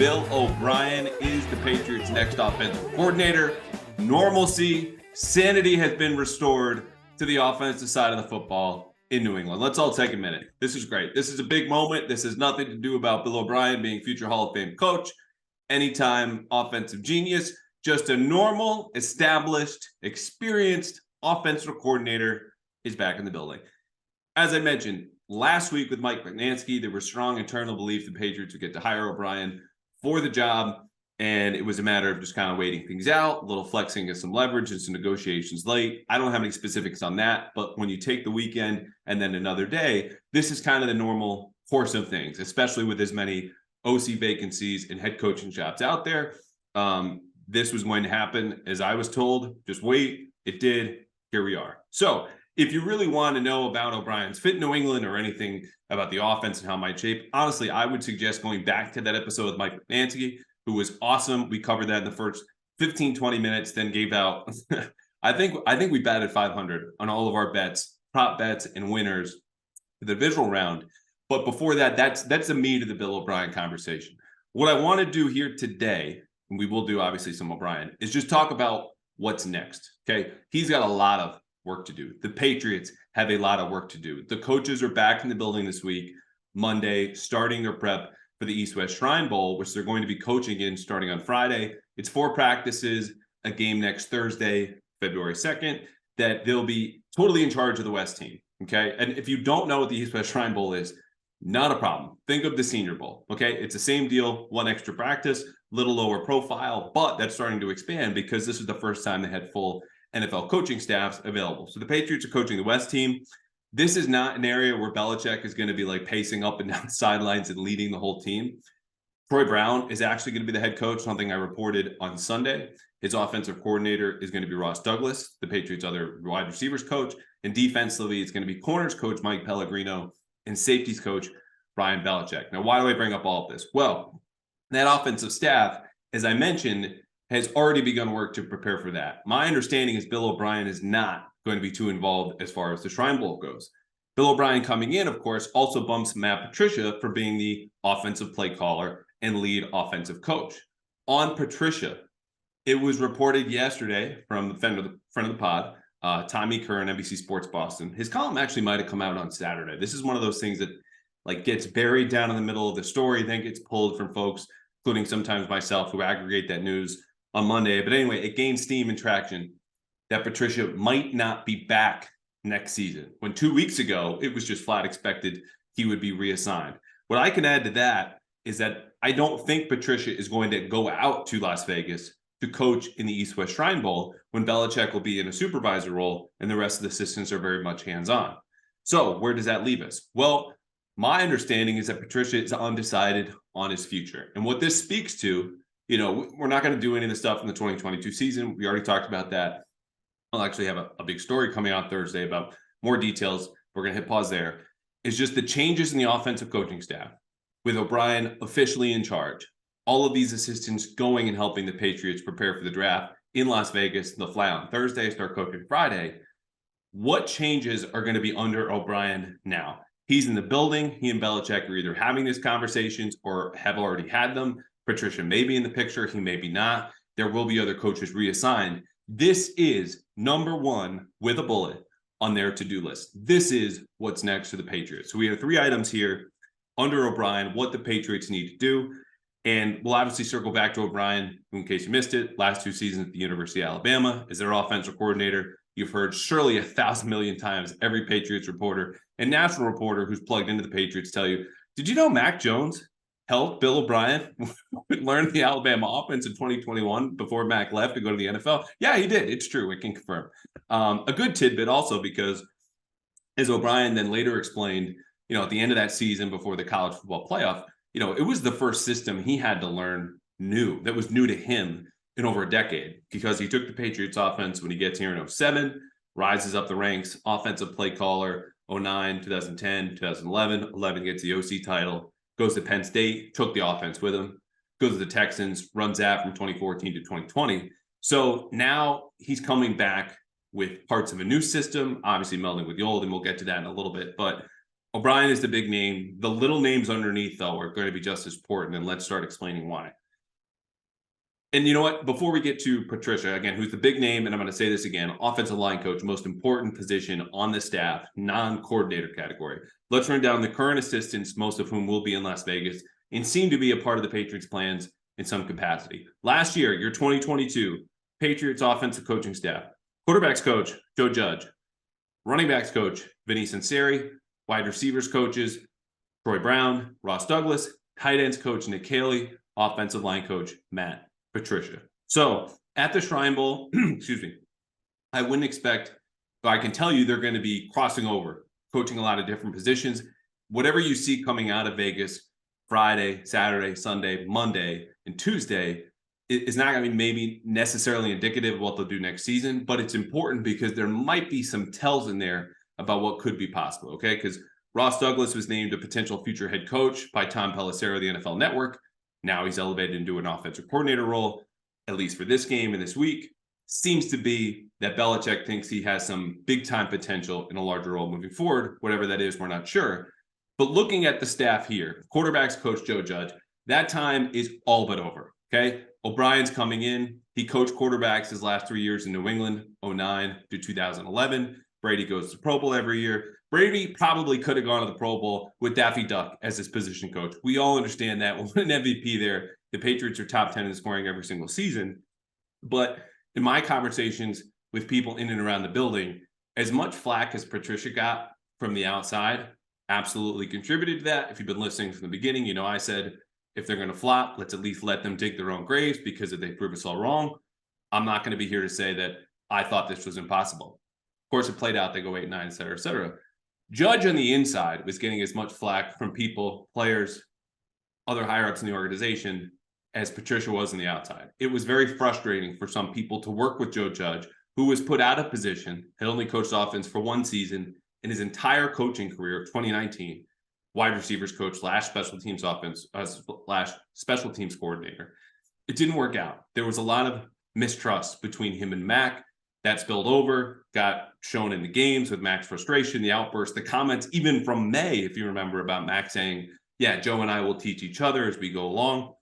Bill O'Brien is the Patriots' next offensive coordinator. Normalcy, sanity has been restored to the offensive side of the football in New England. Let's all take a minute. This is great. This is a big moment. This has nothing to do about Bill O'Brien being future Hall of Fame coach, anytime offensive genius, just a normal, established, experienced offensive coordinator is back in the building. As I mentioned, last week with Mike McNansky, there was strong internal belief the Patriots would get to hire O'Brien for the job, and it was a matter of just kind of waiting things out, a little flexing of some leverage and some negotiations late. I don't have any specifics on that, but when you take the weekend and then another day, this is kind of the normal course of things, especially with as many OC vacancies and head coaching jobs out there. This was going to happen, as I was told. Just wait. It did. Here we are. So if you really want to know about O'Brien's fit in New England or anything about the offense and how it might shape, honestly, I would suggest going back to that episode with Mike McNansky, who was awesome. We covered that in the first 15, 20 minutes, then gave out, I think we batted 500 on all of our bets, prop bets and winners for the visual round. But before that, that's the meat of the Bill O'Brien conversation. What I want to do here today, and we will do obviously some O'Brien, is just talk about what's next. Okay. He's got a lot of work to do. The Patriots have a lot of work to do. The coaches are back in the building this week, Monday, starting their prep for the East-West Shrine Bowl, which they're going to be coaching in starting on Friday. It's 4 practices, a game next Thursday, February 2nd, that they'll be totally in charge of the West team. Okay. And if you don't know what the East-West Shrine Bowl is, not a problem. Think of the Senior Bowl. Okay. It's the same deal, 1 extra practice, little lower profile, but that's starting to expand because this is the first time they had full NFL coaching staffs available. So the Patriots are coaching the West team. This is not an area where Belichick is going to be like pacing up and down the sidelines and leading the whole team. Troy Brown is actually going to be the head coach, something I reported on Sunday. His offensive coordinator is going to be Ross Douglas, the Patriots' other wide receivers coach. And defensively, it's going to be corners coach Mike Pellegrino and safeties coach Brian Belichick. Now, why do I bring up all of this? Well, that offensive staff, as I mentioned, has already begun work to prepare for that. My understanding is Bill O'Brien is not going to be too involved as far as the Shrine Bowl goes. Bill O'Brien coming in, of course, also bumps Matt Patricia for being the offensive play caller and lead offensive coach. On Patricia, it was reported yesterday from the friend of the pod, Tommy Curran, NBC Sports Boston. His column actually might have come out on Saturday. This is one of those things that like gets buried down in the middle of the story, then gets pulled from folks, including sometimes myself, who aggregate that news on Monday. But anyway, it gained steam and traction that Patricia might not be back next season, when 2 weeks ago, it was just flat expected he would be reassigned. What I can add to that is that I don't think Patricia is going to go out to Las Vegas to coach in the East-West Shrine Bowl when Belichick will be in a supervisor role and the rest of the assistants are very much hands-on. So where does that leave us? Well, my understanding is that Patricia is undecided on his future. And what this speaks to, you know, we're not going to do any of the stuff in the 2022 season. We already talked about that. I'll actually have a big story coming out Thursday about more details. We're going to hit pause there. It's just the changes in the offensive coaching staff with O'Brien officially in charge. All of these assistants going and helping the Patriots prepare for the draft in Las Vegas. They'll fly on Thursday, start coaching Friday. What changes are going to be under O'Brien now? He's in the building. He and Belichick are either having these conversations or have already had them. Patricia may be in the picture. He may be not. There will be other coaches reassigned. This is number one with a bullet on their to-do list. This is what's next for the Patriots. So we have 3 items here under O'Brien, what the Patriots need to do. And we'll obviously circle back to O'Brien, in case you missed it, last 2 seasons at the University of Alabama as their offensive coordinator. You've heard surely 1,000 million times every Patriots reporter and national reporter who's plugged into the Patriots tell you, did you know Mac Jones helped Bill O'Brien learn the Alabama offense in 2021 before Mac left to go to the NFL? Yeah, he did. It's true. We can confirm. A good tidbit also, because as O'Brien then later explained, you know, at the end of that season before the college football playoff, you know, it was the first system he had to learn new, that was new to him in over a decade, because he took the Patriots offense when he gets here in 2007, rises up the ranks, offensive play caller, 2009, 2010, 2011, 11 gets the OC title, goes to Penn State, took the offense with him, goes to the Texans, runs that from 2014 to 2020. So now he's coming back with parts of a new system, obviously melding with the old, and we'll get to that in a little bit. But O'Brien is the big name. The little names underneath, though, are going to be just as important, and let's start explaining why. And you know what? Before we get to Patricia, again, who's the big name, and I'm going to say this again, offensive line coach, most important position on the staff, non-coordinator category. Let's run down the current assistants, most of whom will be in Las Vegas and seem to be a part of the Patriots' plans in some capacity. Last year, your 2022 Patriots offensive coaching staff, quarterbacks coach, Joe Judge, running backs coach, Vinny Cinciari, wide receivers coaches, Troy Brown, Ross Douglas, tight ends coach, Nick Caley, offensive line coach, Matt Patricia. So at the Shrine Bowl, excuse me, I wouldn't expect, but I can tell you they're going to be crossing over, coaching a lot of different positions. Whatever you see coming out of Vegas Friday, Saturday, Sunday, Monday, and Tuesday is not going to be maybe necessarily indicative of what they'll do next season, but it's important because there might be some tells in there about what could be possible, okay? Because Ross Douglas was named a potential future head coach by Tom Pelissero of the NFL Network. Now he's elevated into an offensive coordinator role, at least for this game and this week. Seems to be that Belichick thinks he has some big-time potential in a larger role moving forward. Whatever that is, we're not sure. But looking at the staff here, quarterbacks coach Joe Judge, that time is all but over, okay? O'Brien's coming in. He coached quarterbacks his last 3 years in New England, 2009 to 2011. Brady goes to Pro Bowl every year. Brady probably could have gone to the Pro Bowl with Daffy Duck as his position coach. We all understand that. We'll win an MVP there. The Patriots are top 10 in scoring every single season. But in my conversations with people in and around the building, as much flack as Patricia got from the outside, absolutely contributed to that. If you've been listening from the beginning, you know I said, if they're going to flop, let's at least let them dig their own graves, because if they prove us all wrong, I'm not going to be here to say that I thought this was impossible. Of course, it played out. They go 8-9, et cetera, et cetera. Judge on the inside was getting as much flack from people, players, other higher-ups in the organization as Patricia was on the outside. It was very frustrating for some people to work with Joe Judge, who was put out of position, had only coached offense for one season in his entire coaching career of 2019, wide receivers coach / special teams offense / special teams coordinator. It didn't work out. There was a lot of mistrust between him and Mac. That spilled over, got shown in the games with Mac's frustration, the outburst, the comments, even from May, if you remember, about Mac saying, yeah, Joe and I will teach each other as we go along.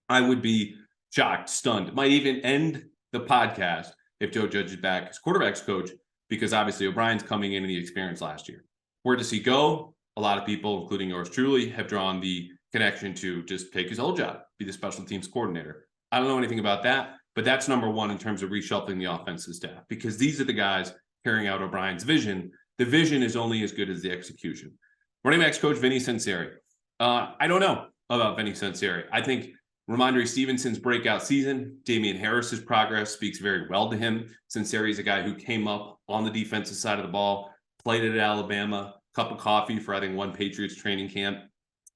I would be shocked, stunned. It might even end the podcast if Joe Judge is back as quarterbacks coach, because obviously O'Brien's coming into the experience last year. Where does he go? A lot of people, including yours truly, have drawn the connection to just take his old job, be the special teams coordinator. I don't know anything about that, but that's number one in terms of reshuffling the offensive staff, because these are the guys carrying out O'Brien's vision. The vision is only as good as the execution. Running backs coach Vinny Cinciari. I don't know about Vinny Cinciari. I think Ramondre Stevenson's breakout season, Damian Harris's progress speaks very well to him. Cinciari is a guy who came up on the defensive side of the ball, played at Alabama, cup of coffee for, I think, one Patriots training camp,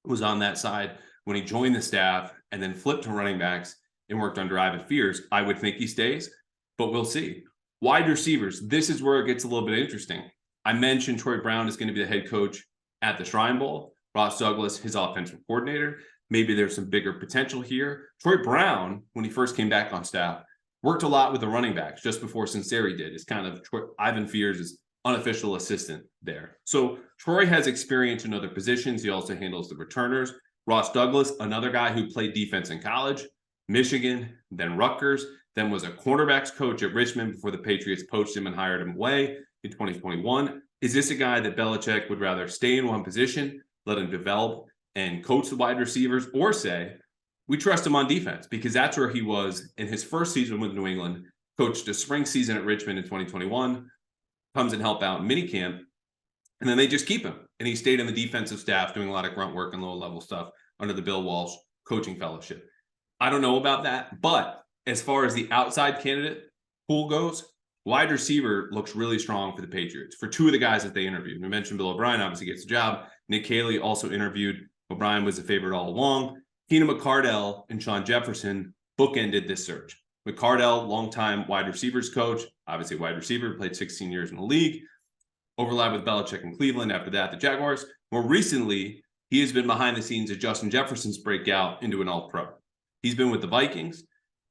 was on that side when he joined the staff and then flipped to running backs and worked under Ivan Fears. I would think he stays, but we'll see. Wide receivers, this is where it gets a little bit interesting. I mentioned Troy Brown is going to be the head coach at the Shrine Bowl. Ross Douglas, his offensive coordinator. Maybe there's some bigger potential here. Troy Brown, when he first came back on staff, worked a lot with the running backs just before Cinciari did. It's kind of Ivan Fears' unofficial assistant there. So Troy has experience in other positions. He also handles the returners. Ross Douglas, another guy who played defense in college, Michigan, then Rutgers, then was a cornerbacks coach at Richmond before the Patriots poached him and hired him away in 2021. Is this a guy that Belichick would rather stay in one position, let him develop and coach the wide receivers, or say, we trust him on defense? Because that's where he was in his first season with New England, coached a spring season at Richmond in 2021, comes and help out in minicamp, and then they just keep him. And he stayed in the defensive staff doing a lot of grunt work and low-level stuff under the Bill Walsh coaching fellowship. I don't know about that, but as far as the outside candidate pool goes, wide receiver looks really strong for the Patriots. For two of the guys that they interviewed, we mentioned Bill O'Brien obviously gets the job. Nick Caley also interviewed. O'Brien was a favorite all along. Keenan McCardell and Sean Jefferson bookended this search. McCardell, longtime wide receivers coach, obviously wide receiver, played 16 years in the league, overlapped with Belichick in Cleveland. After that, the Jaguars. More recently, he has been behind the scenes at Justin Jefferson's breakout into an all-pro. He's been with the Vikings.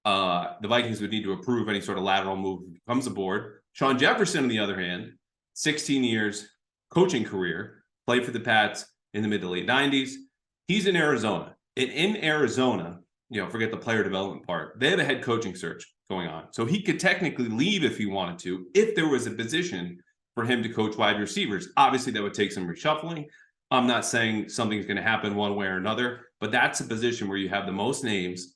The Vikings would need to approve any sort of lateral move if he comes aboard. Sean Jefferson, on the other hand, 16 years coaching career, played for the Pats in the mid to late 90s. He's in Arizona. And in Arizona, forget the player development part, they have a head coaching search going on. So he could technically leave if he wanted to, if there was a position for him to coach wide receivers. Obviously, that would take some reshuffling. I'm not saying something's going to happen one way or another, but that's a position where you have the most names,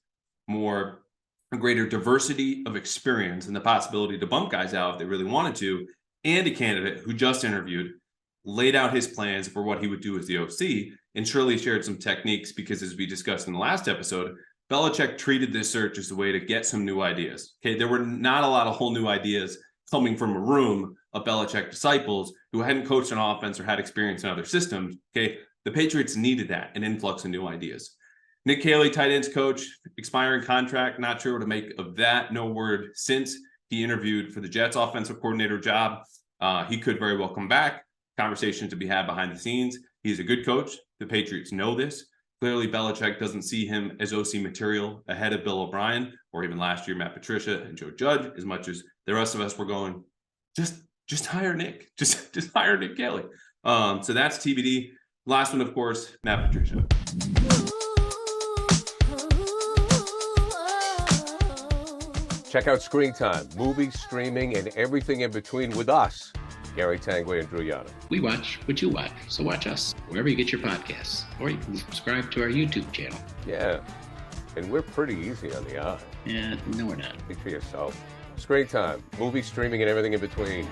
a greater diversity of experience, and the possibility to bump guys out if they really wanted to, and a candidate who just interviewed, laid out his plans for what he would do as the OC, and surely shared some techniques because, as we discussed in the last episode, Belichick treated this search as a way to get some new ideas. Okay, there were not a lot of whole new ideas coming from a room of Belichick disciples who hadn't coached an offense or had experience in other systems. Okay, the Patriots needed that, an influx of new ideas. Nick Caley, tight ends coach, expiring contract, not sure what to make of that. No word since he interviewed for the Jets offensive coordinator job. He could very well come back. Conversation to be had behind the scenes. He's a good coach. The Patriots know this. Clearly, Belichick doesn't see him as OC material ahead of Bill O'Brien or even last year, Matt Patricia and Joe Judge, as much as the rest of us were going, just hire Nick. Just hire Nick Caley. So that's TBD. Last one, of course, Matt Patricia. Check out Screen Time, movies, streaming, and everything in between with us, Gary Tanguay and Drew Yada. We watch what you watch, so watch us wherever you get your podcasts, or you can subscribe to our YouTube channel. Yeah, and we're pretty easy on the eye. Yeah, no, we're not. Speak for yourself. Screen Time, movies, streaming, and everything in between.